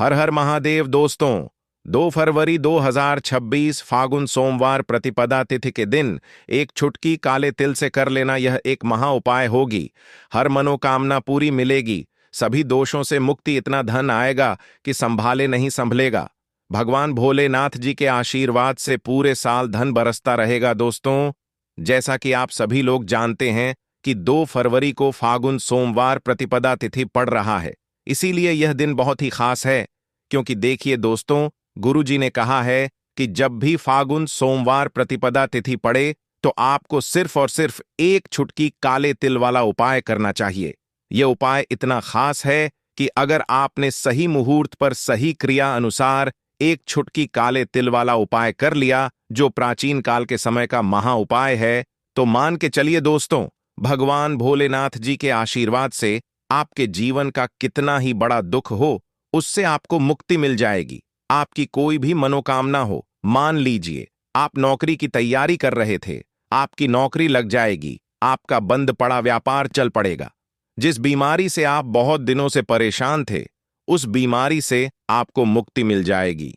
हर हर महादेव दोस्तों। 2 फरवरी 2026 फागुन सोमवार प्रतिपदा तिथि के दिन एक चुटकी काले तिल से कर लेना यह एक महा उपाय होगी। हर मनोकामना पूरी मिलेगी, सभी दोषों से मुक्ति, इतना धन आएगा कि संभाले नहीं संभलेगा। भगवान भोलेनाथ जी के आशीर्वाद से पूरे साल धन बरसता रहेगा दोस्तों। जैसा कि आप सभी लोग जानते हैं कि 2 फरवरी को फागुन सोमवार प्रतिपदा तिथि पड़ रहा है, इसीलिए यह दिन बहुत ही खास है। क्योंकि देखिए दोस्तों, गुरुजी ने कहा है कि जब भी फागुन सोमवार प्रतिपदा तिथि पड़े तो आपको सिर्फ और सिर्फ एक चुटकी काले तिल वाला उपाय करना चाहिए। यह उपाय इतना खास है कि अगर आपने सही मुहूर्त पर सही क्रिया अनुसार एक चुटकी काले तिल वाला उपाय कर लिया, जो प्राचीन काल के समय का महा उपाय है, तो मान के चलिए दोस्तों, भगवान भोलेनाथ जी के आशीर्वाद से आपके जीवन का कितना ही बड़ा दुख हो, उससे आपको मुक्ति मिल जाएगी। आपकी कोई भी मनोकामना हो, मान लीजिए आप नौकरी की तैयारी कर रहे थे, आपकी नौकरी लग जाएगी, आपका बंद पड़ा व्यापार चल पड़ेगा। जिस बीमारी से आप बहुत दिनों से परेशान थे, उस बीमारी से आपको मुक्ति मिल जाएगी।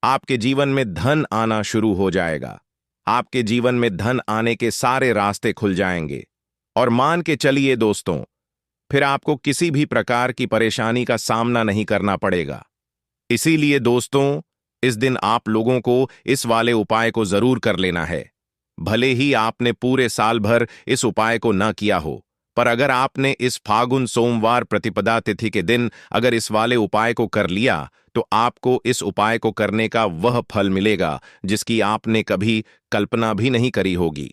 आपके जीवन में धन आना शुरू हो जाएगा। आपके जीवन में धन आने के सारे रास्ते खुल जाएंगे। और मान के चलिए दोस्तों, फिर आपको किसी भी प्रकार की परेशानी का सामना नहीं करना पड़ेगा। इसीलिए दोस्तों, इस दिन आप लोगों को इस वाले उपाय को जरूर कर लेना है। भले ही आपने पूरे साल भर इस उपाय को न किया हो, पर अगर आपने इस फागुन सोमवार प्रतिपदा तिथि के दिन अगर इस वाले उपाय को कर लिया, तो आपको इस उपाय को करने का वह फल मिलेगा जिसकी आपने कभी कल्पना भी नहीं करी होगी।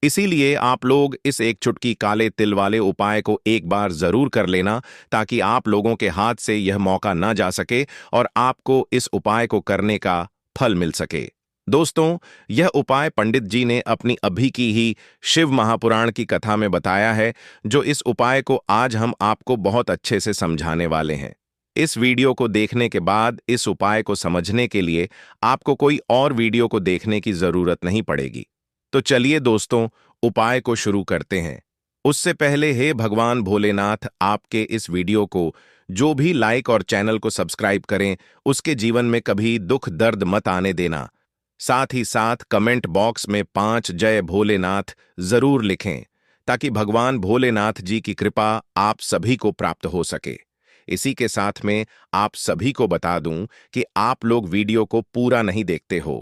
इसीलिए आप लोग इस एक चुटकी काले तिल वाले उपाय को एक बार जरूर कर लेना, ताकि आप लोगों के हाथ से यह मौका ना जा सके और आपको इस उपाय को करने का फल मिल सके। दोस्तों, यह उपाय पंडित जी ने अपनी अभी की ही शिव महापुराण की कथा में बताया है, जो इस उपाय को आज हम आपको बहुत अच्छे से समझाने वाले हैं। इस वीडियो को देखने के बाद इस उपाय को समझने के लिए आपको कोई और वीडियो को देखने की जरूरत नहीं पड़ेगी। तो चलिए दोस्तों, उपाय को शुरू करते हैं। उससे पहले हे भगवान भोलेनाथ, आपके इस वीडियो को जो भी लाइक और चैनल को सब्सक्राइब करें, उसके जीवन में कभी दुख दर्द मत आने देना। साथ ही साथ कमेंट बॉक्स में 5 जय भोलेनाथ जरूर लिखें, ताकि भगवान भोलेनाथ जी की कृपा आप सभी को प्राप्त हो सके। इसी के साथ में आप सभी को बता दूं कि आप लोग वीडियो को पूरा नहीं देखते हो,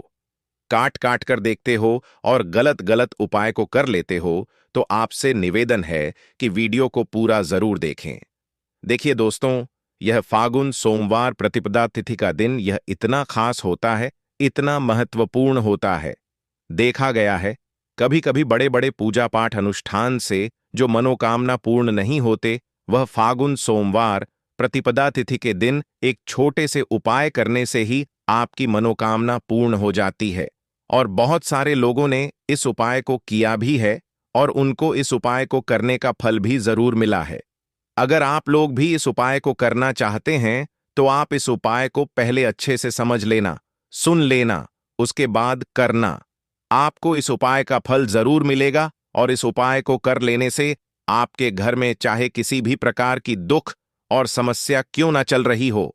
काट काट कर देखते हो और गलत गलत उपाय को कर लेते हो, तो आपसे निवेदन है कि वीडियो को पूरा जरूर देखें। देखिए दोस्तों, यह फागुन सोमवार प्रतिपदा तिथि का दिन यह इतना खास होता है, इतना महत्वपूर्ण होता है। देखा गया है कभी कभी बड़े बड़े पूजा पाठ अनुष्ठान से जो मनोकामना पूर्ण नहीं होते, वह फागुन सोमवार प्रतिपदा तिथि के दिन एक छोटे से उपाय करने से ही आपकी मनोकामना पूर्ण हो जाती है। और बहुत सारे लोगों ने इस उपाय को किया भी है और उनको इस उपाय को करने का फल भी जरूर मिला है। अगर आप लोग भी इस उपाय को करना चाहते हैं, तो आप इस उपाय को पहले अच्छे से समझ लेना, सुन लेना, उसके बाद करना। आपको इस उपाय का फल जरूर मिलेगा और इस उपाय को कर लेने से आपके घर में चाहे किसी भी प्रकार की दुख और समस्या क्यों ना चल रही हो,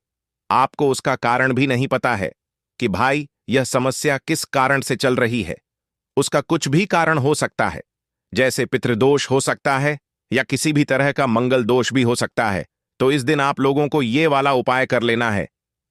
आपको उसका कारण भी नहीं पता है कि भाई यह समस्या किस कारण से चल रही है। उसका कुछ भी कारण हो सकता है, जैसे पितृदोष हो सकता है या किसी भी तरह का मंगल दोष भी हो सकता है। तो इस दिन आप लोगों को ये वाला उपाय कर लेना है।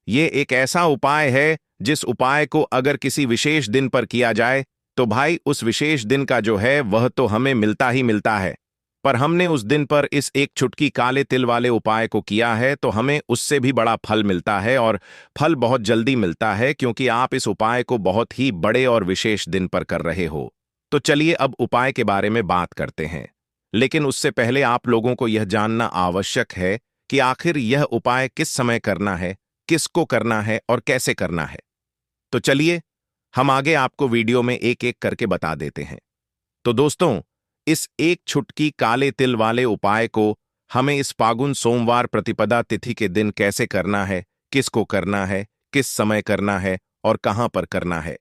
ये एक ऐसा उपाय है जिस उपाय को अगर किसी विशेष दिन पर किया जाए, तो भाई उस विशेष दिन का जो है वह तो हमें मिलता ही मिलता है। पर हमने उस दिन पर इस एक चुटकी काले तिल वाले उपाय को किया है, तो हमें उससे भी बड़ा फल मिलता है और फल बहुत जल्दी मिलता है, क्योंकि आप इस उपाय को बहुत ही बड़े और विशेष दिन पर कर रहे हो। तो चलिए अब उपाय के बारे में बात करते हैं। लेकिन उससे पहले आप लोगों को यह जानना आवश्यक है कि आखिर यह उपाय किस समय करना है, किसको करना है और कैसे करना है। तो चलिए हम आगे आपको वीडियो में एक एक करके बता देते हैं। तो दोस्तों, इस एक चुटकी काले तिल वाले उपाय को हमें इस फागुन सोमवार प्रतिपदा तिथि के दिन कैसे करना है, किसको करना है, किस समय करना है और कहां पर करना है,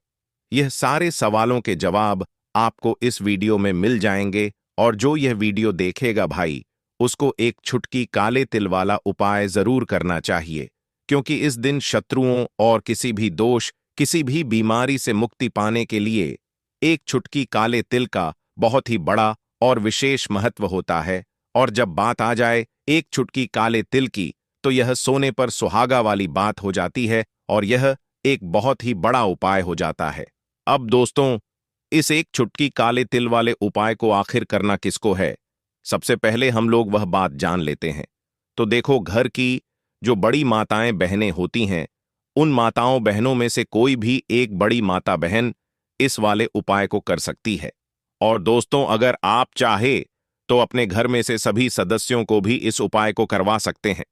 यह सारे सवालों के जवाब आपको इस वीडियो में मिल जाएंगे। और जो यह वीडियो देखेगा भाई, उसको एक चुटकी काले तिल वाला उपाय जरूर करना चाहिए, क्योंकि इस दिन शत्रुओं और किसी भी दोष, किसी भी बीमारी से मुक्ति पाने के लिए एक चुटकी काले तिल का बहुत ही बड़ा और विशेष महत्व होता है। और जब बात आ जाए एक चुटकी काले तिल की, तो यह सोने पर सुहागा वाली बात हो जाती है और यह एक बहुत ही बड़ा उपाय हो जाता है। अब दोस्तों, इस एक चुटकी काले तिल वाले उपाय को आखिर करना किसको है, सबसे पहले हम लोग वह बात जान लेते हैं। तो देखो, घर की जो बड़ी माताएं बहनें होती हैं, उन माताओं बहनों में से कोई भी एक बड़ी माता बहन इस वाले उपाय को कर सकती है। और दोस्तों, अगर आप चाहे तो अपने घर में से सभी सदस्यों को भी इस उपाय को करवा सकते हैं।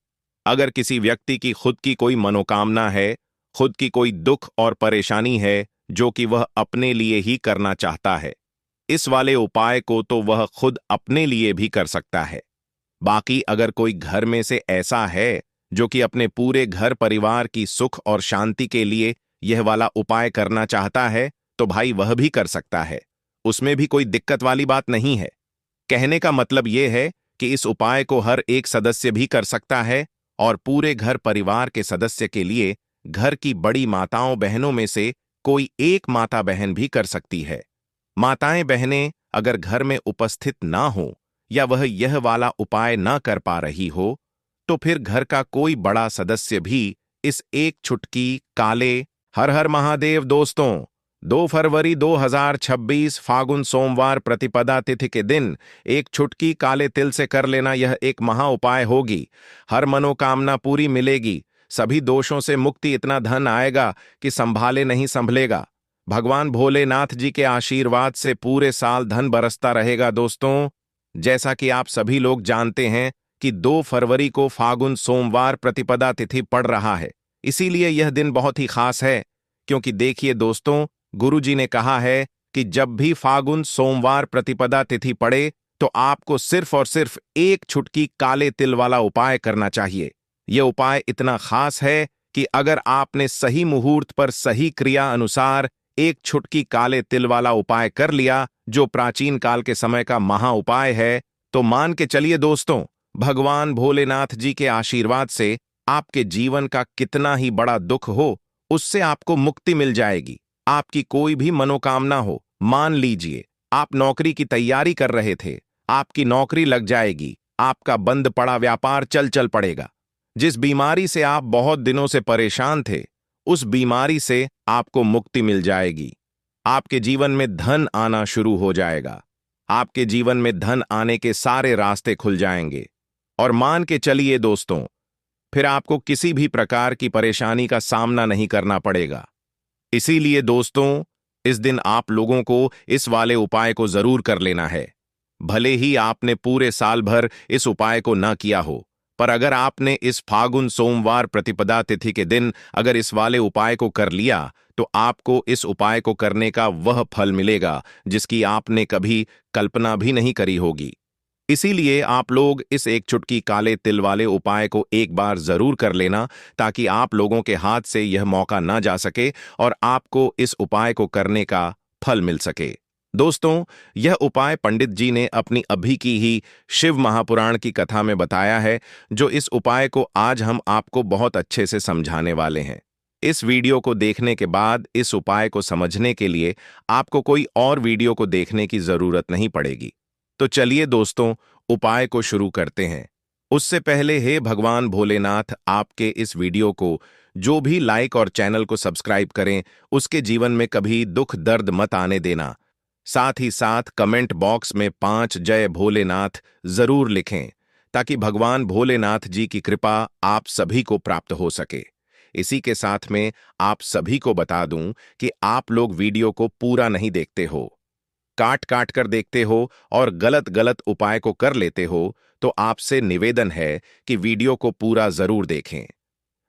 अगर किसी व्यक्ति की खुद की कोई मनोकामना है, खुद की कोई दुख और परेशानी है जो कि वह अपने लिए ही करना चाहता है, इस वाले उपाय को तो वह खुद अपने लिए भी कर सकता है। बाकी अगर कोई घर में से ऐसा है जो कि अपने पूरे घर परिवार की सुख और शांति के लिए यह वाला उपाय करना चाहता है, तो भाई वह भी कर सकता है। उसमें भी कोई दिक्कत वाली बात नहीं है। कहने का मतलब यह है कि इस उपाय को हर एक सदस्य भी कर सकता है और पूरे घर परिवार के सदस्य के लिए घर की बड़ी माताओं बहनों में से कोई एक माता बहन भी कर सकती है। माताएं बहनें अगर घर में उपस्थित ना हो या वह यह वाला उपाय ना कर पा रही हो, तो फिर घर का कोई बड़ा सदस्य भी इस एक चुटकी काले हर हर महादेव दोस्तों 2 फरवरी 2026 फागुन सोमवार प्रतिपदा तिथि के दिन एक चुटकी काले तिल से कर लेना यह एक महा उपाय होगी। हर मनोकामना पूरी मिलेगी, सभी दोषों से मुक्ति, इतना धन आएगा कि संभाले नहीं संभलेगा। भगवान भोलेनाथ जी के आशीर्वाद से पूरे साल धन बरसता रहेगा। दोस्तों, जैसा कि आप सभी लोग जानते हैं कि 2 फरवरी को फागुन सोमवार प्रतिपदा तिथि पड़ रहा है, इसीलिए यह दिन बहुत ही खास है। क्योंकि देखिए दोस्तों, गुरुजी ने कहा है कि जब भी फागुन सोमवार प्रतिपदा तिथि पड़े तो आपको सिर्फ और सिर्फ एक चुटकी काले तिल वाला उपाय करना चाहिए। यह उपाय इतना खास है कि अगर आपने सही मुहूर्त पर सही क्रिया अनुसार एक चुटकी काले तिल वाला उपाय कर लिया, जो प्राचीन काल के समय का महा उपाय है, तो मान के चलिए दोस्तों, भगवान भोलेनाथ जी के आशीर्वाद से आपके जीवन का कितना ही बड़ा दुख हो, उससे आपको मुक्ति मिल जाएगी। आपकी कोई भी मनोकामना हो, मान लीजिए आप नौकरी की तैयारी कर रहे थे, आपकी नौकरी लग जाएगी, आपका बंद पड़ा व्यापार चल पड़ेगा। जिस बीमारी से आप बहुत दिनों से परेशान थे, उस बीमारी से आपको मुक्ति मिल जाएगी। आपके जीवन में धन आना शुरू हो जाएगा। आपके जीवन में धन आने के सारे रास्ते खुल जाएंगे। और मान के चलिए दोस्तों, फिर आपको किसी भी प्रकार की परेशानी का सामना नहीं करना पड़ेगा। इसीलिए दोस्तों, इस दिन आप लोगों को इस वाले उपाय को जरूर कर लेना है। भले ही आपने पूरे साल भर इस उपाय को ना किया हो, पर अगर आपने इस फागुन सोमवार प्रतिपदा तिथि के दिन अगर इस वाले उपाय को कर लिया, तो आपको इस उपाय को करने का वह फल मिलेगा जिसकी आपने कभी कल्पना भी नहीं करी होगी। इसीलिए आप लोग इस एक चुटकी काले तिल वाले उपाय को एक बार जरूर कर लेना, ताकि आप लोगों के हाथ से यह मौका ना जा सके और आपको इस उपाय को करने का फल मिल सके। दोस्तों, यह उपाय पंडित जी ने अपनी अभी की ही शिव महापुराण की कथा में बताया है, जो इस उपाय को आज हम आपको बहुत अच्छे से समझाने वाले हैं। इस वीडियो को देखने के बाद इस उपाय को समझने के लिए आपको कोई और वीडियो को देखने की जरूरत नहीं पड़ेगी। तो चलिए दोस्तों, उपाय को शुरू करते हैं। उससे पहले हे भगवान भोलेनाथ, आपके इस वीडियो को जो भी लाइक और चैनल को सब्सक्राइब करें, उसके जीवन में कभी दुख दर्द मत आने देना। साथ ही साथ कमेंट बॉक्स में 5 जय भोलेनाथ जरूर लिखें, ताकि भगवान भोलेनाथ जी की कृपा आप सभी को प्राप्त हो सके। इसी के साथ में आप सभी को बता दूं कि आप लोग वीडियो को पूरा नहीं देखते हो, काट काट कर देखते हो और गलत गलत उपाय को कर लेते हो, तो आपसे निवेदन है कि वीडियो को पूरा जरूर देखें।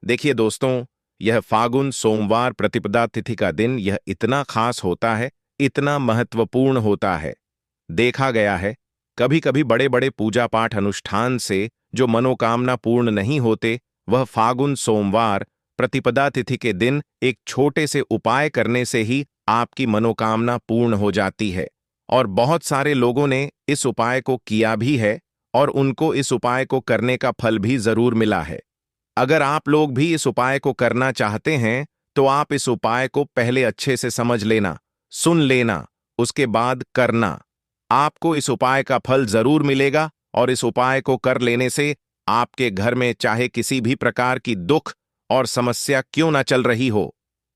देखिए दोस्तों, यह फागुन सोमवार प्रतिपदा तिथि का दिन यह इतना खास होता है, इतना महत्वपूर्ण होता है। देखा गया है कभी कभी बड़े बड़े पूजा पाठ अनुष्ठान से जो मनोकामना पूर्ण नहीं होते, वह फागुन सोमवार प्रतिपदा तिथि के दिन एक छोटे से उपाय करने से ही आपकी मनोकामना पूर्ण हो जाती है। और बहुत सारे लोगों ने इस उपाय को किया भी है और उनको इस उपाय को करने का फल भी जरूर मिला है। अगर आप लोग भी इस उपाय को करना चाहते हैं तो आप इस उपाय को पहले अच्छे से समझ लेना, सुन लेना, उसके बाद करना। आपको इस उपाय का फल जरूर मिलेगा और इस उपाय को कर लेने से आपके घर में चाहे किसी भी प्रकार की दुख और समस्या क्यों ना चल रही हो,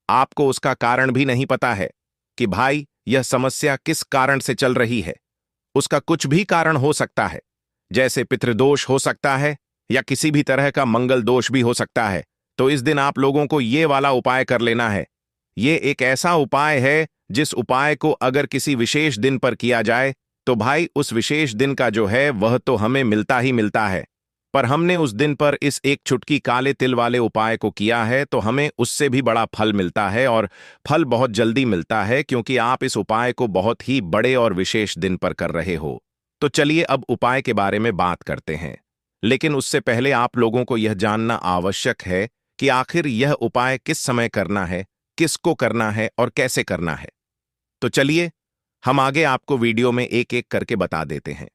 आपको उसका कारण भी नहीं पता है कि भाई यह समस्या किस कारण से चल रही है। उसका कुछ भी कारण हो सकता है, जैसे पितृदोष हो सकता है या किसी भी तरह का मंगल दोष भी हो सकता है। तो इस दिन आप लोगों को ये वाला उपाय कर लेना है। ये एक ऐसा उपाय है जिस उपाय को अगर किसी विशेष दिन पर किया जाए तो भाई उस विशेष दिन का जो है वह तो हमें मिलता ही मिलता है। पर हमने उस दिन पर इस एक चुटकी काले तिल वाले उपाय को किया है तो हमें उससे भी बड़ा फल मिलता है, और फल बहुत जल्दी मिलता है क्योंकि आप इस उपाय को बहुत ही बड़े और विशेष दिन पर कर रहे हो। तो चलिए अब उपाय के बारे में बात करते हैं, लेकिन उससे पहले आप लोगों को यह जानना आवश्यक है कि आखिर यह उपाय किस समय करना है, किसको करना है और कैसे करना है। तो चलिए हम आगे आपको वीडियो में एक एक करके बता देते हैं।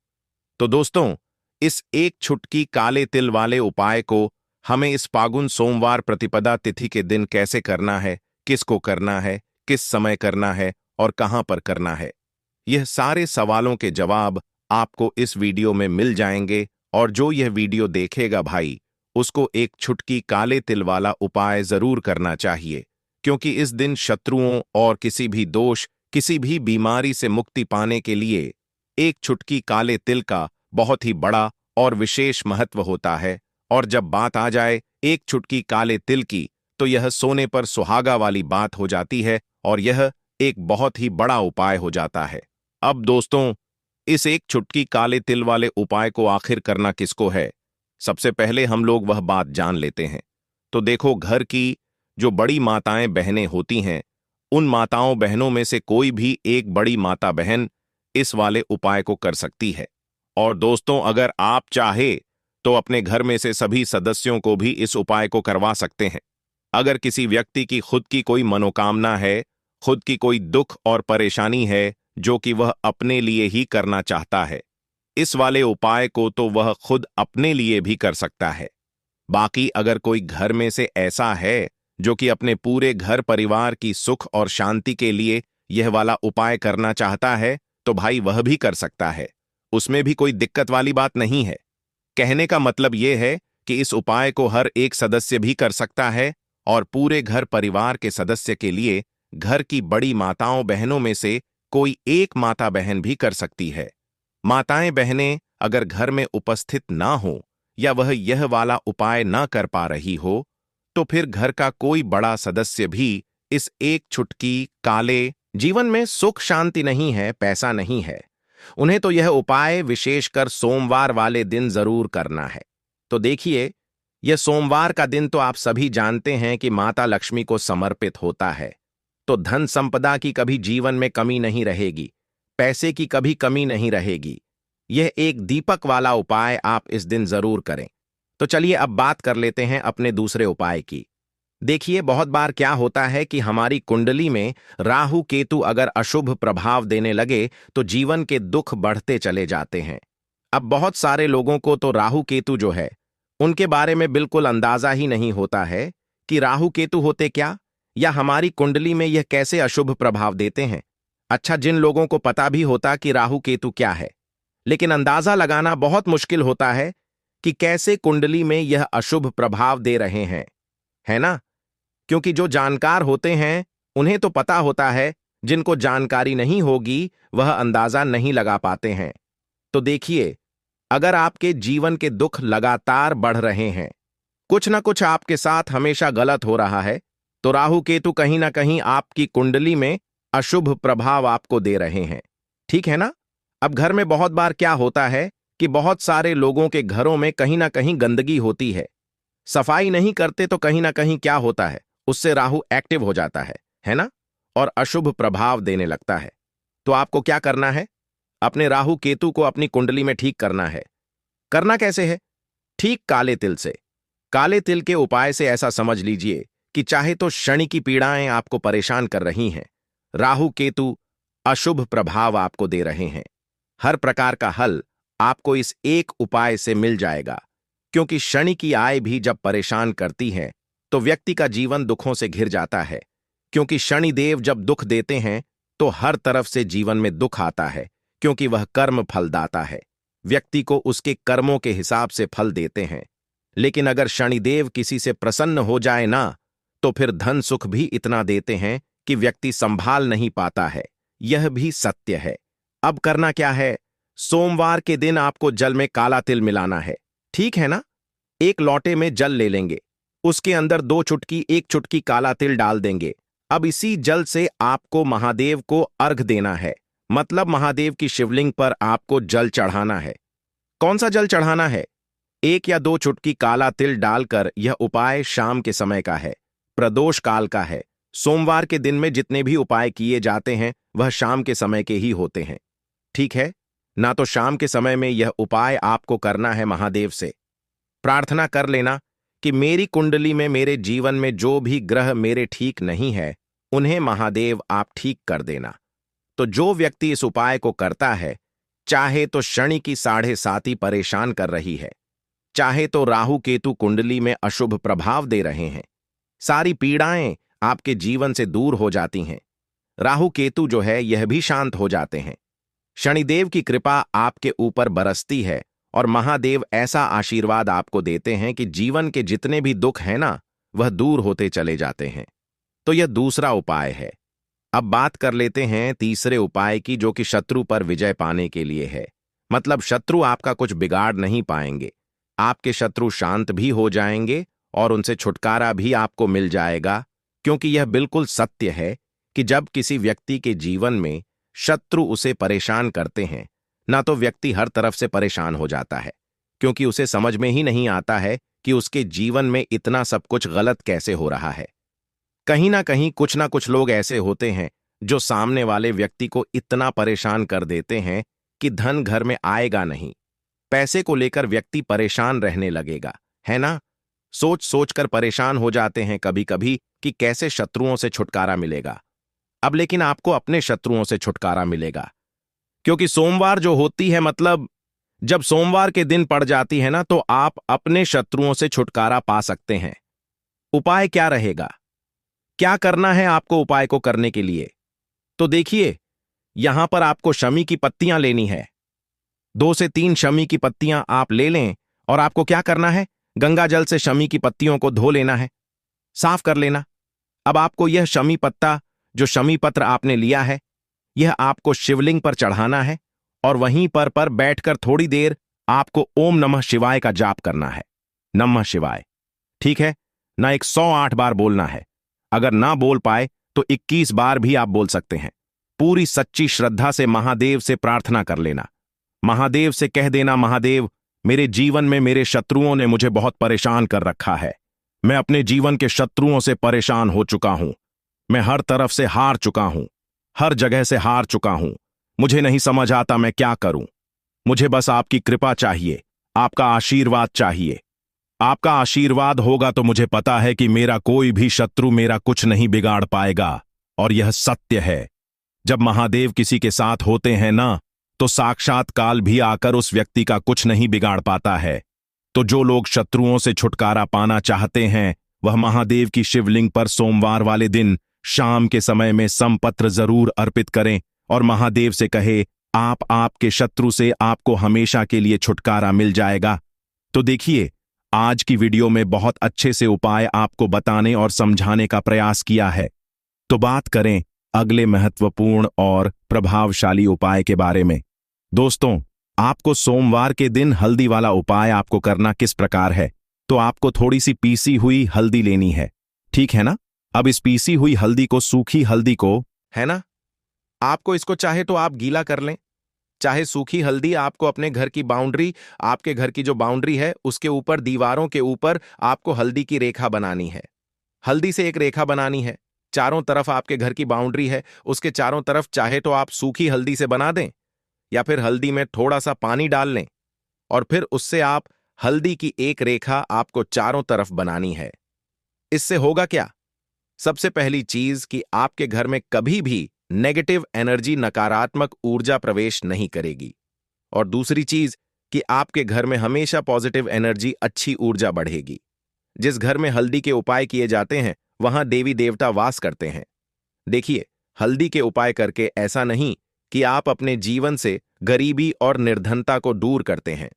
तो दोस्तों, इस एक छुटकी काले तिल वाले उपाय को हमें इस फागुन सोमवार प्रतिपदा तिथि के दिन कैसे करना है, किसको करना है, किस समय करना है और कहां पर करना है, यह सारे सवालों के जवाब आपको इस वीडियो में मिल जाएंगे। और जो यह वीडियो देखेगा भाई, उसको एक छुटकी काले तिल वाला उपाय जरूर करना चाहिए, क्योंकि इस दिन शत्रुओं और किसी भी दोष, किसी भी बीमारी से मुक्ति पाने के लिए एक छुटकी काले तिल का बहुत ही बड़ा और विशेष महत्व होता है। और जब बात आ जाए एक छुटकी काले तिल की, तो यह सोने पर सुहागा वाली बात हो जाती है और यह एक बहुत ही बड़ा उपाय हो जाता है। अब दोस्तों, इस एक छुटकी काले तिल वाले उपाय को आखिर करना किसको है, सबसे पहले हम लोग वह बात जान लेते हैं। तो देखो, घर की जो बड़ी माताएं बहनें होती हैं, उन माताओं बहनों में से कोई भी एक बड़ी माता बहन इस वाले उपाय को कर सकती है। और दोस्तों, अगर आप चाहे तो अपने घर में से सभी सदस्यों को भी इस उपाय को करवा सकते हैं। अगर किसी व्यक्ति की खुद की कोई मनोकामना है, खुद की कोई दुख और परेशानी है जो कि वह अपने लिए ही करना चाहता है, इस वाले उपाय को तो वह खुद अपने लिए भी कर सकता है। बाकी अगर कोई घर में से ऐसा है जो कि अपने पूरे घर परिवार की सुख और शांति के लिए यह वाला उपाय करना चाहता है, तो भाई वह भी कर सकता है। उसमें भी कोई दिक्कत वाली बात नहीं है। कहने का मतलब यह है कि इस उपाय को हर एक सदस्य भी कर सकता है और पूरे घर परिवार के सदस्य के लिए घर की बड़ी माताओं बहनों में से कोई एक माता बहन भी कर सकती है। माताएं बहनें अगर घर में उपस्थित ना हो या वह यह वाला उपाय ना कर पा रही हो, तो फिर घर का कोई बड़ा सदस्य भी इस एक छुटकी काले, जीवन में सुख शांति नहीं है, पैसा नहीं है, उन्हें तो यह उपाय विशेषकर सोमवार वाले दिन जरूर करना है। तो देखिए, यह सोमवार का दिन तो आप सभी जानते हैं कि माता लक्ष्मी को समर्पित होता है। तो धन संपदा की कभी जीवन में कमी नहीं रहेगी, पैसे की कभी कमी नहीं रहेगी। यह एक दीपक वाला उपाय आप इस दिन जरूर करें। तो चलिए अब बात कर लेते हैं अपने दूसरे उपाय की। देखिए, बहुत बार क्या होता है कि हमारी कुंडली में राहु केतु अगर अशुभ प्रभाव देने लगे तो जीवन के दुख बढ़ते चले जाते हैं। अब बहुत सारे लोगों को तो राहु केतु जो है उनके बारे में बिल्कुल अंदाजा ही नहीं होता है कि राहु केतु होते क्या, या हमारी कुंडली में यह कैसे अशुभ प्रभाव देते हैं। अच्छा, जिन लोगों को पता भी होता कि राहु केतु क्या है, लेकिन अंदाजा लगाना बहुत मुश्किल होता है कि कैसे कुंडली में यह अशुभ प्रभाव दे रहे हैं, है ना? क्योंकि जो जानकार होते हैं उन्हें तो पता होता है, जिनको जानकारी नहीं होगी वह अंदाजा नहीं लगा पाते हैं। तो देखिए, अगर आपके जीवन के दुख लगातार बढ़ रहे हैं, कुछ ना कुछ आपके साथ हमेशा गलत हो रहा है, तो राहु केतु कहीं ना कहीं आपकी कुंडली में अशुभ प्रभाव आपको दे रहे हैं। ठीक है ना? अब घर में बहुत बार क्या होता है कि बहुत सारे लोगों के घरों में कहीं ना कहीं गंदगी होती है, सफाई नहीं करते तो कहीं ना कहीं क्या होता है, उससे राहु एक्टिव हो जाता है ना? और अशुभ प्रभाव देने लगता है। तो आपको क्या करना है? अपने राहु केतु को अपनी कुंडली में ठीक करना है। करना कैसे है? ठीक काले तिल से। काले तिल के उपाय से ऐसा समझ लीजिए कि चाहे तो शनि की पीड़ाएं आपको परेशान कर रही हैं, राहु केतु अशुभ प्रभाव आपको दे रहे हैं, हर प्रकार का हल आपको इस एक उपाय से मिल जाएगा। क्योंकि शनि की आय भी जब परेशान करती है तो व्यक्ति का जीवन दुखों से घिर जाता है। क्योंकि शनि देव जब दुख देते हैं तो हर तरफ से जीवन में दुख आता है, क्योंकि वह कर्म फलदाता है। व्यक्ति को उसके कर्मों के हिसाब से फल देते हैं। लेकिन अगर शनिदेव किसी से प्रसन्न हो जाए ना, तो फिर धन सुख भी इतना देते हैं कि व्यक्ति संभाल नहीं पाता है। यह भी सत्य है। अब करना क्या है? सोमवार के दिन आपको जल में काला तिल मिलाना है, ठीक है ना? एक लोटे में जल ले लेंगे, उसके अंदर 1 चुटकी काला तिल डाल देंगे। अब इसी जल से आपको महादेव को अर्घ देना है, मतलब महादेव की शिवलिंग पर आपको जल चढ़ाना है। कौन सा जल चढ़ाना है? 1 या 2 चुटकी काला तिल डालकर। यह उपाय शाम के समय का है, प्रदोष काल का है। सोमवार के दिन में जितने भी उपाय किए जाते हैं वह शाम के समय के ही होते हैं, ठीक है ना? तो शाम के समय में यह उपाय आपको करना है। महादेव से प्रार्थना कर लेना कि मेरी कुंडली में, मेरे जीवन में जो भी ग्रह मेरे ठीक नहीं है, उन्हें महादेव आप ठीक कर देना। तो जो व्यक्ति इस उपाय को करता है, चाहे तो शनि की 7.5 परेशान कर रही है, चाहे तो राहु केतु कुंडली में अशुभ प्रभाव दे रहे हैं, सारी पीड़ाएं आपके जीवन से दूर हो जाती हैं। राहु केतु जो है यह भी शांत हो जाते हैं। शनिदेव की कृपा आपके ऊपर बरसती है और महादेव ऐसा आशीर्वाद आपको देते हैं कि जीवन के जितने भी दुख हैं ना, वह दूर होते चले जाते हैं। तो यह दूसरा उपाय है। अब बात कर लेते हैं तीसरे उपाय की, जो कि शत्रु पर विजय पाने के लिए है। मतलब शत्रु आपका कुछ बिगाड़ नहीं पाएंगे, आपके शत्रु शांत भी हो जाएंगे और उनसे छुटकारा भी आपको मिल जाएगा। क्योंकि यह बिल्कुल सत्य है कि जब किसी व्यक्ति के जीवन में शत्रु उसे परेशान करते हैं ना, तो व्यक्ति हर तरफ से परेशान हो जाता है, क्योंकि उसे समझ में ही नहीं आता है कि उसके जीवन में इतना सब कुछ गलत कैसे हो रहा है। कहीं ना कहीं कुछ ना कुछ लोग ऐसे होते हैं जो सामने वाले व्यक्ति को इतना परेशान कर देते हैं कि धन घर में आएगा नहीं। पैसे को लेकर व्यक्ति परेशान रहने लगेगा, है ना? सोच सोचकर परेशान हो जाते हैं कभी कभी कि कैसे शत्रुओं से छुटकारा मिलेगा। अब लेकिन आपको अपने शत्रुओं से छुटकारा मिलेगा, क्योंकि सोमवार जो होती है, मतलब जब सोमवार के दिन पड़ जाती है ना, तो आप अपने शत्रुओं से छुटकारा पा सकते हैं। उपाय क्या रहेगा? क्या करना है आपको उपाय को करने के लिए? तो देखिए, यहां पर आपको शमी की पत्तियां लेनी है। 2 से 3 शमी की पत्तियां आप ले लें और आपको क्या करना है? गंगा जल से शमी की पत्तियों को धो लेना है, साफ कर लेना। अब आपको यह शमी पत्ता, जो शमी पत्र आपने लिया है, यह आपको शिवलिंग पर चढ़ाना है और वहीं पर बैठकर थोड़ी देर आपको ओम नमः शिवाय का जाप करना है। नमः शिवाय, ठीक है ना? 108 बार बोलना है। अगर ना बोल पाए तो 21 बार भी आप बोल सकते हैं। पूरी सच्ची श्रद्धा से महादेव से प्रार्थना कर लेना। महादेव से कह देना, महादेव, मेरे जीवन में मेरे शत्रुओं ने मुझे बहुत परेशान कर रखा है। मैं अपने जीवन के शत्रुओं से परेशान हो चुका हूं। मैं हर तरफ से हार चुका हूं, हर जगह से हार चुका हूं। मुझे नहीं समझ आता मैं क्या करूं। मुझे बस आपकी कृपा चाहिए, आपका आशीर्वाद चाहिए। आपका आशीर्वाद होगा तो मुझे पता है कि मेरा कोई भी शत्रु मेरा कुछ नहीं बिगाड़ पाएगा। और यह सत्य है, जब महादेव किसी के साथ होते हैं ना, तो साक्षात काल भी आकर उस व्यक्ति का कुछ नहीं बिगाड़ पाता है। तो जो लोग शत्रुओं से छुटकारा पाना चाहते हैं, वह महादेव की शिवलिंग पर सोमवार वाले दिन शाम के समय में समपत्र जरूर अर्पित करें और महादेव से कहे, आपके शत्रु से आपको हमेशा के लिए छुटकारा मिल जाएगा। तो देखिए, आज की वीडियो में बहुत अच्छे से उपाय आपको बताने और समझाने का प्रयास किया है। तो बात करें अगले महत्वपूर्ण और प्रभावशाली उपाय के बारे में। दोस्तों, आपको सोमवार के दिन हल्दी वाला उपाय आपको करना किस प्रकार है? तो आपको थोड़ी सी पीसी हुई हल्दी लेनी है, ठीक है ना? अब इस पीसी हुई हल्दी को, सूखी हल्दी को, है ना, आपको इसको चाहे तो आप गीला कर लें, चाहे सूखी हल्दी आपको अपने घर की बाउंड्री, आपके घर की जो बाउंड्री है उसके ऊपर, दीवारों के ऊपर आपको हल्दी की रेखा बनानी है। हल्दी से एक रेखा बनानी है। चारों तरफ आपके घर की बाउंड्री है, उसके चारों तरफ चाहे तो आप सूखी हल्दी से बना दें, या फिर हल्दी में थोड़ा सा पानी डाल लें और फिर उससे आप हल्दी की एक रेखा आपको चारों तरफ बनानी है। इससे होगा क्या? सबसे पहली चीज कि आपके घर में कभी भी नेगेटिव एनर्जी, नकारात्मक ऊर्जा प्रवेश नहीं करेगी। और दूसरी चीज कि आपके घर में हमेशा पॉजिटिव एनर्जी, अच्छी ऊर्जा बढ़ेगी। जिस घर में हल्दी के उपाय किए जाते हैं वहां देवी देवता वास करते हैं। देखिए, हल्दी के उपाय करके ऐसा नहीं कि आप अपने जीवन से गरीबी और निर्धनता को दूर करते हैं,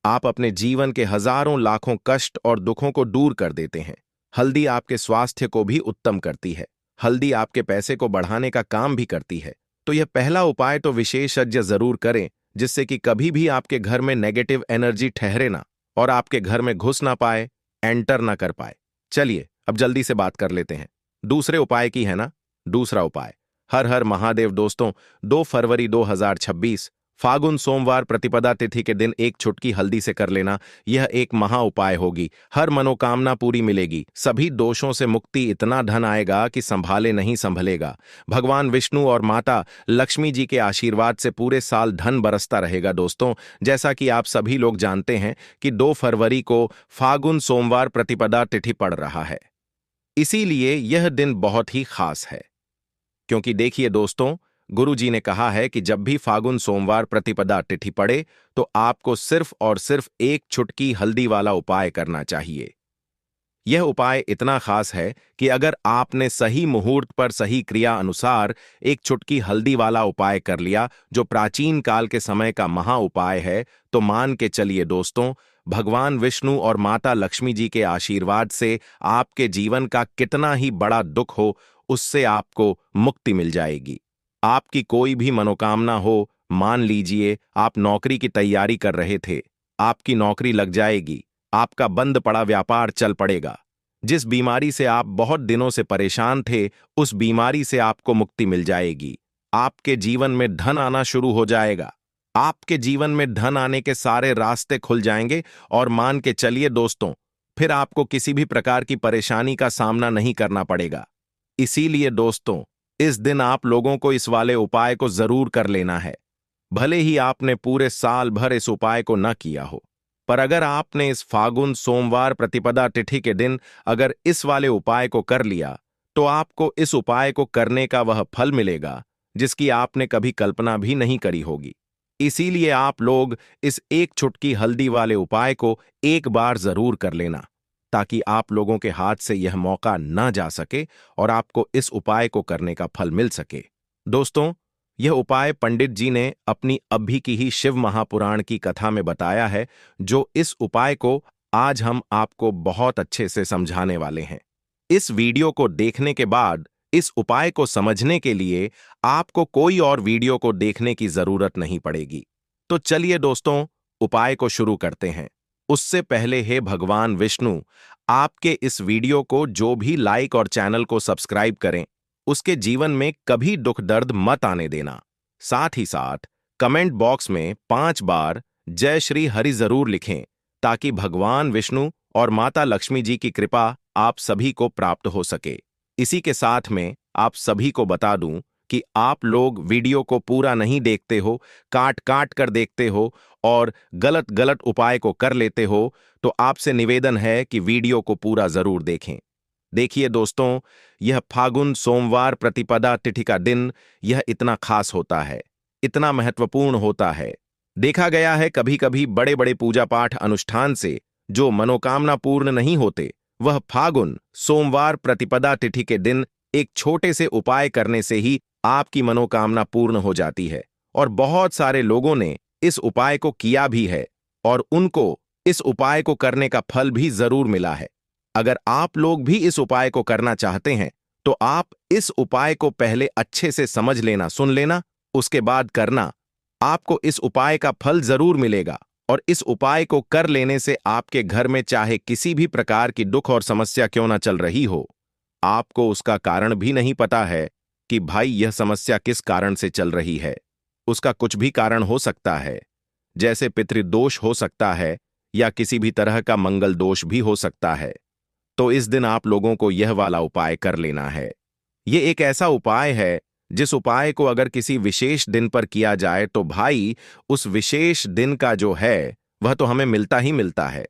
आप अपने जीवन के हजारों लाखों कष्ट और दुखों को दूर कर देते हैं। हल्दी आपके स्वास्थ्य को भी उत्तम करती है। हल्दी आपके पैसे को बढ़ाने का काम भी करती है। तो यह पहला उपाय तो विशेषज्ञ जरूर करें, जिससे कि कभी भी आपके घर में नेगेटिव एनर्जी ठहरे ना और आपके घर में घुस ना पाए, एंटर ना कर पाए। चलिए अब जल्दी से बात कर लेते हैं दूसरे उपाय की, है ना। दूसरा उपाय, हर हर महादेव। दोस्तों, 2 फरवरी 2026 फागुन सोमवार प्रतिपदा तिथि के दिन एक चुटकी हल्दी से कर लेना यह एक महा उपाय होगी। हर मनोकामना पूरी मिलेगी, सभी दोषों से मुक्ति, इतना धन आएगा कि संभाले नहीं संभलेगा। भगवान विष्णु और माता लक्ष्मी जी के आशीर्वाद से पूरे साल धन बरसता रहेगा। दोस्तों, जैसा कि आप सभी लोग जानते हैं कि 2 फरवरी को फागुन सोमवार प्रतिपदा तिथि पड़ रहा है, इसीलिए यह दिन बहुत ही खास है। क्योंकि देखिए दोस्तों, गुरु जी ने कहा है कि जब भी फागुन सोमवार प्रतिपदा तिथि पड़े तो आपको सिर्फ और सिर्फ एक चुटकी हल्दी वाला उपाय करना चाहिए। यह उपाय इतना खास है कि अगर आपने सही मुहूर्त पर सही क्रिया अनुसार एक चुटकी हल्दी वाला उपाय कर लिया, जो प्राचीन काल के समय का महा उपाय है, तो मान के चलिए दोस्तों, भगवान विष्णु और माता लक्ष्मी जी के आशीर्वाद से आपके जीवन का कितना ही बड़ा दुख हो, उससे आपको मुक्ति मिल जाएगी। आपकी कोई भी मनोकामना हो, मान लीजिए आप नौकरी की तैयारी कर रहे थे, आपकी नौकरी लग जाएगी, आपका बंद पड़ा व्यापार चल पड़ेगा। जिस बीमारी से आप बहुत दिनों से परेशान थे, उस बीमारी से आपको मुक्ति मिल जाएगी। आपके जीवन में धन आना शुरू हो जाएगा। आपके जीवन में धन आने के सारे रास्ते खुल जाएंगे और मान के चलिए दोस्तों, फिर आपको किसी भी प्रकार की परेशानी का सामना नहीं करना पड़ेगा। इसीलिए दोस्तों, इस दिन आप लोगों को इस वाले उपाय को जरूर कर लेना है। भले ही आपने पूरे साल भर इस उपाय को न किया हो, पर अगर आपने इस फागुन सोमवार प्रतिपदा तिथि के दिन अगर इस वाले उपाय को कर लिया, तो आपको इस उपाय को करने का वह फल मिलेगा जिसकी आपने कभी कल्पना भी नहीं करी होगी। इसीलिए आप लोग इस एक चुटकी हल्दी वाले उपाय को एक बार जरूर कर लेना, ताकि आप लोगों के हाथ से यह मौका न जा सके और आपको इस उपाय को करने का फल मिल सके। दोस्तों, यह उपाय पंडित जी ने अपनी अभी की ही शिव महापुराण की कथा में बताया है, जो इस उपाय को आज हम आपको बहुत अच्छे से समझाने वाले हैं। इस वीडियो को देखने के बाद इस उपाय को समझने के लिए आपको कोई और वीडियो को देखने की जरूरत नहीं पड़ेगी। तो चलिए दोस्तों, उपाय को शुरू करते हैं। उससे पहले हे भगवान विष्णु, आपके इस वीडियो को जो भी लाइक और चैनल को सब्सक्राइब करें, उसके जीवन में कभी दुख दर्द मत आने देना। साथ ही साथ कमेंट बॉक्स में 5 बार जय श्री हरि जरूर लिखें, ताकि भगवान विष्णु और माता लक्ष्मी जी की कृपा आप सभी को प्राप्त हो सके। इसी के साथ में आप सभी को बता दूं कि आप लोग वीडियो को पूरा नहीं देखते हो, काट काट कर देखते हो और गलत गलत उपाय को कर लेते हो, तो आपसे निवेदन है कि वीडियो को पूरा जरूर देखें। देखिए दोस्तों, यह फागुन सोमवार प्रतिपदा तिथि का दिन यह इतना खास होता है, इतना महत्वपूर्ण होता है। देखा गया है कभी कभी बड़े बड़े पूजा पाठ अनुष्ठान से जो मनोकामना पूर्ण नहीं होते, वह फागुन सोमवार प्रतिपदा तिथि के दिन एक छोटे से उपाय करने से ही आपकी मनोकामना पूर्ण हो जाती है। और बहुत सारे लोगों ने इस उपाय को किया भी है और उनको इस उपाय को करने का फल भी जरूर मिला है। अगर आप लोग भी इस उपाय को करना चाहते हैं, तो आप इस उपाय को पहले अच्छे से समझ लेना, सुन लेना, उसके बाद करना। आपको इस उपाय का फल जरूर मिलेगा और इस उपाय को कर लेने से आपके घर में चाहे किसी भी प्रकार की दुख और समस्या क्यों ना चल रही हो, आपको उसका कारण भी नहीं पता है कि भाई यह समस्या किस कारण से चल रही है। उसका कुछ भी कारण हो सकता है, जैसे पितृदोष हो सकता है या किसी भी तरह का मंगल दोष भी हो सकता है। तो इस दिन आप लोगों को यह वाला उपाय कर लेना है। यह एक ऐसा उपाय है जिस उपाय को अगर किसी विशेष दिन पर किया जाए तो भाई उस विशेष दिन का जो है वह तो हमें मिलता ही मिलता है,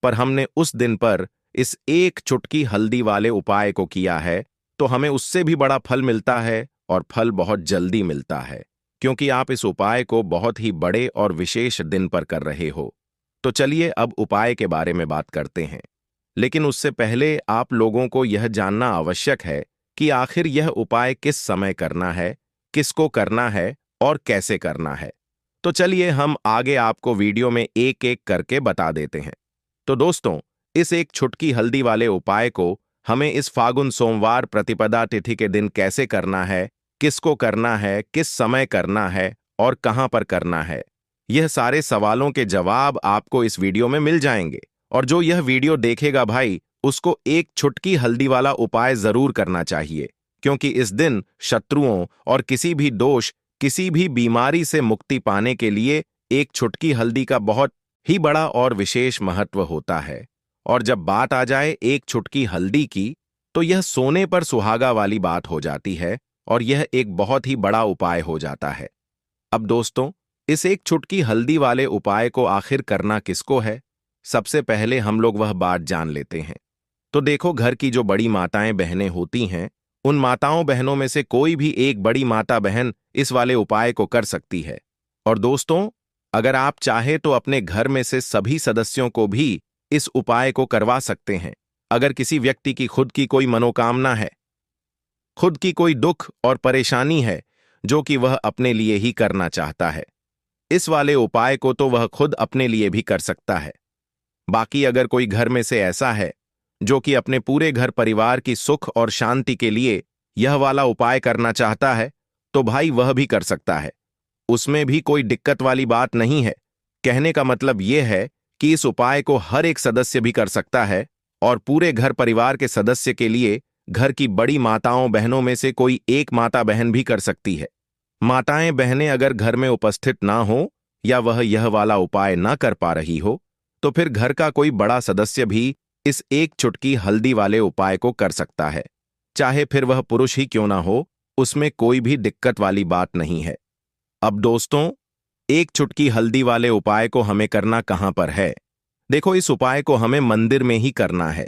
पर हमने उस दिन पर इस एक चुटकी हल्दी वाले उपाय को किया है तो हमें उससे भी बड़ा फल मिलता है और फल बहुत जल्दी मिलता है। क्योंकि आप इस उपाय को बहुत ही बड़े और विशेष दिन पर कर रहे हो। तो चलिए अब उपाय के बारे में बात करते हैं। लेकिन उससे पहले आप लोगों को यह जानना आवश्यक है कि आखिर यह उपाय किस समय करना है, किसको करना है और कैसे करना है। तो चलिए हम आगे आपको वीडियो में एक एक करके बता देते हैं। तो दोस्तों, इस एक छुटकी हल्दी वाले उपाय को हमें इस फागुन सोमवार प्रतिपदा तिथि के दिन कैसे करना है, किसको करना है, किस समय करना है और कहां पर करना है, यह सारे सवालों के जवाब आपको इस वीडियो में मिल जाएंगे। और जो यह वीडियो देखेगा भाई, उसको एक छुटकी हल्दी वाला उपाय जरूर करना चाहिए, क्योंकि इस दिन शत्रुओं और किसी भी दोष, किसी भी बीमारी से मुक्ति पाने के लिए एक छुटकी हल्दी का बहुत ही बड़ा और विशेष महत्व होता है। और जब बात आ जाए एक छुटकी हल्दी की, तो यह सोने पर सुहागा वाली बात हो जाती है और यह एक बहुत ही बड़ा उपाय हो जाता है। अब दोस्तों, इस एक छुटकी हल्दी वाले उपाय को आखिर करना किसको है, सबसे पहले हम लोग वह बात जान लेते हैं। तो देखो, घर की जो बड़ी माताएं बहनें होती हैं, उन माताओं बहनों में से कोई भी एक बड़ी माता बहन इस वाले उपाय को कर सकती है। और दोस्तों, अगर आप चाहे तो अपने घर में से सभी सदस्यों को भी इस उपाय को करवा सकते हैं। अगर किसी व्यक्ति की खुद की कोई मनोकामना है, खुद की कोई दुख और परेशानी है जो कि वह अपने लिए ही करना चाहता है, इस वाले उपाय को तो वह खुद अपने लिए भी कर सकता है। बाकी अगर कोई घर में से ऐसा है जो कि अपने पूरे घर परिवार की सुख और शांति के लिए यह वाला उपाय करना चाहता है, तो भाई वह भी कर सकता है। उसमें भी कोई दिक्कत वाली बात नहीं है। कहने का मतलब यह है कि इस उपाय को हर एक सदस्य भी कर सकता है और पूरे घर परिवार के सदस्य के लिए घर की बड़ी माताओं बहनों में से कोई एक माता बहन भी कर सकती है। माताएं बहनें अगर घर में उपस्थित ना हो या वह यह वाला उपाय ना कर पा रही हो, तो फिर घर का कोई बड़ा सदस्य भी इस एक चुटकी हल्दी वाले उपाय को कर सकता है। चाहे फिर वह पुरुष ही क्यों ना हो, उसमें कोई भी दिक्कत वाली बात नहीं है। अब दोस्तों, एक चुटकी हल्दी वाले उपाय को हमें करना कहां पर है? देखो, इस उपाय को हमें मंदिर में ही करना है।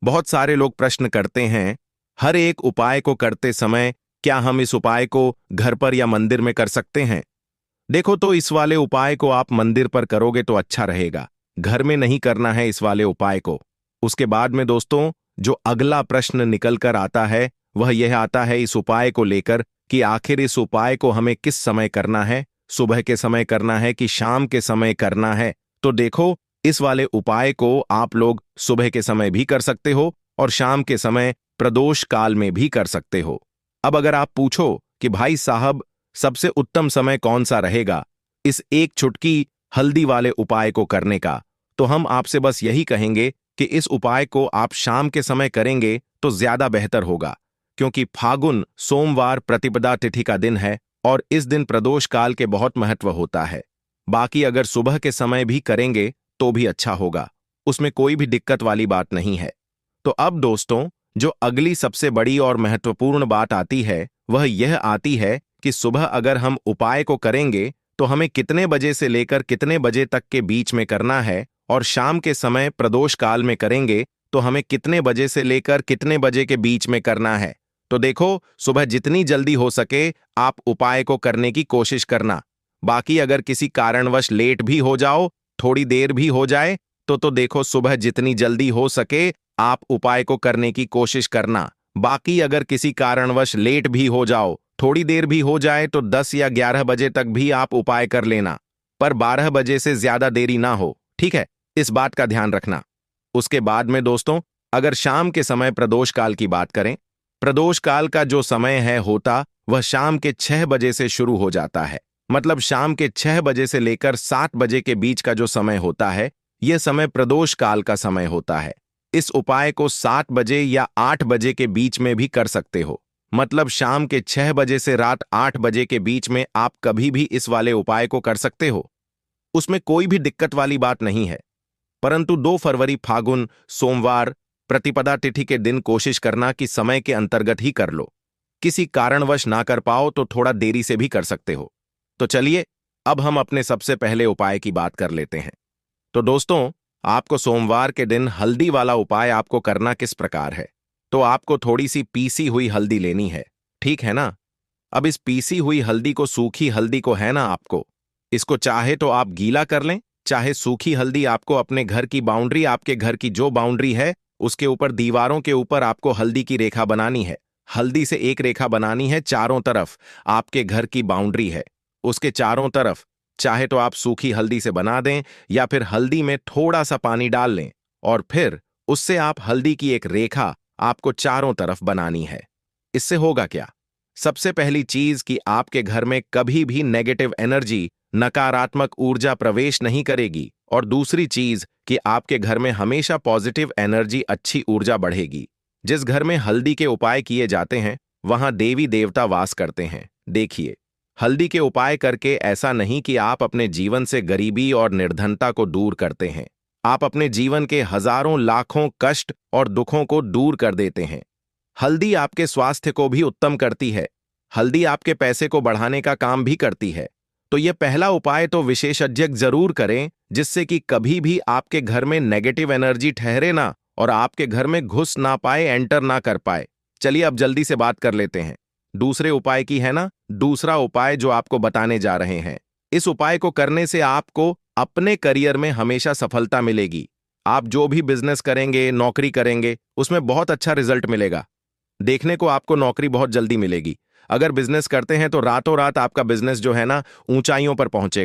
बहुत सारे लोग प्रश्न करते हैं, हर एक उपाय को करते समय क्या हम इस उपाय को घर पर या मंदिर में कर सकते हैं? देखो, तो इस वाले उपाय को आप मंदिर पर करोगे तो अच्छा रहेगा, घर में नहीं करना है इस वाले उपाय को। उसके बाद में दोस्तों, जो अगला प्रश्न निकल कर आता है वह यह आता है इस उपाय को लेकर कि आखिर इस उपाय को हमें किस समय करना है, सुबह के समय करना है कि शाम के समय करना है? तो देखो, इस वाले उपाय को आप लोग सुबह के समय भी कर सकते हो और शाम के समय प्रदोष काल में भी कर सकते हो। अब अगर आप पूछो कि भाई साहब, सबसे उत्तम समय कौन सा रहेगा इस एक चुटकी हल्दी वाले उपाय को करने का, तो हम आपसे बस यही कहेंगे कि इस उपाय को आप शाम के समय करेंगे तो ज्यादा बेहतर होगा, क्योंकि फागुन सोमवार प्रतिपदा तिथि का दिन है और इस दिन प्रदोष काल के बहुत महत्व होता है। बाकी अगर सुबह के समय भी करेंगे तो भी अच्छा होगा, उसमें कोई भी दिक्कत वाली बात नहीं है। तो अब दोस्तों, जो अगली सबसे बड़ी और महत्वपूर्ण बात आती है वह यह आती है कि सुबह अगर हम उपाय को करेंगे तो हमें कितने बजे से लेकर कितने बजे तक के बीच में करना है, और शाम के समय प्रदोष काल में करेंगे तो हमें कितने बजे से लेकर कितने बजे के बीच में करना है। तो देखो, सुबह जितनी जल्दी हो सके आप उपाय को करने की कोशिश करना। बाकी अगर किसी कारणवश लेट भी हो जाओ, थोड़ी देर भी हो जाए, तो देखो, सुबह जितनी जल्दी हो सके आप उपाय को करने की कोशिश करना। बाकी अगर किसी कारणवश लेट भी हो जाओ, थोड़ी देर भी हो जाए, तो 10 या 11 बजे तक भी आप उपाय कर लेना, पर 12 बजे से ज्यादा देरी ना हो, ठीक है? इस बात का ध्यान रखना। उसके बाद में दोस्तों, अगर शाम के समय प्रदोष काल की बात करें, प्रदोष काल का जो समय है होता वह शाम के 6 बजे से शुरू हो जाता है। मतलब शाम के 6 बजे से लेकर 7 बजे के बीच का जो समय होता है, यह समय प्रदोष काल का समय होता है। इस उपाय को 7 बजे या 8 बजे के बीच में भी कर सकते हो। मतलब शाम के 6 बजे से रात 8 बजे के बीच में आप कभी भी इस वाले उपाय को कर सकते हो, उसमें कोई भी दिक्कत वाली बात नहीं है। परंतु 2 फरवरी फागुन सोमवार प्रतिपदा तिथि के दिन कोशिश करना कि समय के अंतर्गत ही कर लो। किसी कारणवश ना कर पाओ तो थोड़ा देरी से भी कर सकते हो। तो चलिए, अब हम अपने सबसे पहले उपाय की बात कर लेते हैं। तो दोस्तों, आपको सोमवार के दिन हल्दी वाला उपाय आपको करना किस प्रकार है? तो आपको थोड़ी सी पीसी हुई हल्दी लेनी है, ठीक है ना? अब इस पीसी हुई हल्दी को, सूखी हल्दी को है ना आपको, इसको चाहे तो आप गीला कर लें, चाहे सूखी हल्दी आपको अपने घर की बाउंड्री, आपके घर की जो बाउंड्री है उसके ऊपर, दीवारों के ऊपर आपको हल्दी की रेखा बनानी है। हल्दी से एक रेखा बनानी है चारों तरफ, आपके घर की बाउंड्री है उसके चारों तरफ। चाहे तो आप सूखी हल्दी से बना दें या फिर हल्दी में थोड़ा सा पानी डाल लें और फिर उससे आप हल्दी की एक रेखा आपको चारों तरफ बनानी है। इससे होगा क्या? सबसे पहली चीज कि आपके घर में कभी भी नेगेटिव एनर्जी, नकारात्मक ऊर्जा प्रवेश नहीं करेगी, और दूसरी चीज कि आपके घर में हमेशा पॉजिटिव एनर्जी, अच्छी ऊर्जा बढ़ेगी। जिस घर में हल्दी के उपाय किए जाते हैं वहां देवी देवता वास करते हैं। देखिए, हल्दी के उपाय करके ऐसा नहीं कि आप अपने जीवन से गरीबी और निर्धनता को दूर करते हैं, आप अपने जीवन के हजारों लाखों कष्ट और दुखों को दूर कर देते हैं। हल्दी आपके स्वास्थ्य को भी उत्तम करती है, हल्दी आपके पैसे को बढ़ाने का काम भी करती है। तो यह पहला उपाय तो विशेषज्ञ जरूर करें, जिससे कि कभी भी आपके घर में नेगेटिव एनर्जी ठहरे ना और आपके घर में घुस ना पाए, एंटर ना कर पाए। चलिए अब जल्दी से बात कर लेते हैं दूसरे उपाय की, है ना। दूसरा उपाय जो आपको बताने जा रहे हैं, इस उपाय को करने से आपको अपने करियर में हमेशा सफलता मिलेगी। आप जो भी बिजनेस करेंगे, नौकरी करेंगे, उसमें बहुत अच्छा रिजल्ट मिलेगा। देखने को आपको नौकरी बहुत जल्दी मिलेगी। अगर बिजनेस करते हैं तो रातों रात आपका बिजनेस जो है ना ऊंचाइयों पर पहुंचेगा।